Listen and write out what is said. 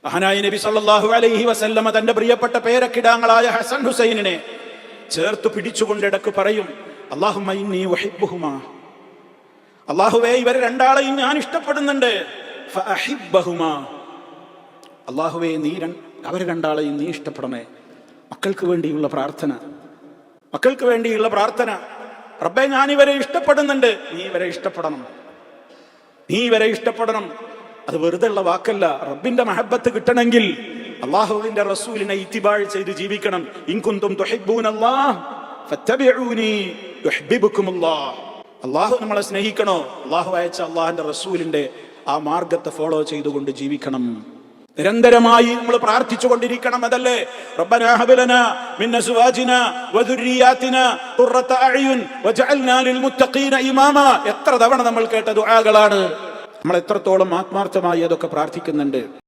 മഹാനായ നബി സല്ലല്ലാഹു അലൈഹി വസല്ലമ തന്റെ പ്രിയപ്പെട്ട പേരക്കിടാങ്ങളായ ഹസൻ ഹുസൈനിനെ ചേർത്ത് പിടിച്ചുകൊണ്ടിടക്ക് പറയും, അല്ലാഹുമ്മ ഇന്നി ഉഹിബ്ബുഹുമാ, അല്ലാഹുവേ ഇവരെ രണ്ടാളെയും ഞാൻ ഇഷ്ടപ്പെടുന്നുണ്ട്, ഫഅഹിബ്ബഹുമാ, അല്ലാഹുവേ നീ അവരെ രണ്ടാളെയും നീ ഇഷ്ടപ്പെടണേ. മക്കൾക്ക് വേണ്ടിയുള്ള പ്രാർത്ഥന, മക്കൾക്ക് വേണ്ടിയുള്ള പ്രാർത്ഥന. റബ്ബേ ഞാൻ ഇവരെ ഇഷ്ടപ്പെടുന്നുണ്ട്, നീ ഇവരെ ഇഷ്ടപ്പെടണം, നീ ഇവരെ ഇഷ്ടപ്പെടണം. അത് വെറുതെ ഉള്ള വാക്കല്ല. റബ്ബിന്റെ മഹബത്ത് കിട്ടണമെങ്കിൽ അല്ലാഹുവിന്റെ റസൂലിനെ ഇത്തിബാഅ് ചെയ്ത് ജീവിക്കണം. ഇൻ കുന്തും തുഹിബ്ബൂനല്ലാഹ് ഫത്തബിഊനി യുഹിബ്ബുകുമുല്ലാഹ്. അല്ലാഹു നമ്മളെ സ്നേഹിക്കണോ, അല്ലാഹു അയച്ച അല്ലാഹുവിന്റെ റസൂലിന്റെ ആ മാർഗത്തെ ഫോളോ ചെയ്തുകൊണ്ട് ജീവിക്കണം. നിരന്തരമായി നമ്മൾ പ്രാർത്ഥിച്ചു കൊണ്ടിരിക്കണം. അതല്ലേ റബ്ബനാ ഹബ് ലനാ മിൻ അസ്വാജിനാ വദുർരിയാതിനാ ഖുർറത അഅ്യുൻ വജഅൽനാ ലിൽമുത്തഖീന ഇമാമ. എത്ര തവണ നമ്മൾ കേട്ട ദുആകളാണ്. നമ്മൾ എത്രത്തോളം ആത്മാർത്ഥമായി അതൊക്കെ പ്രാർത്ഥിക്കുന്നുണ്ട്.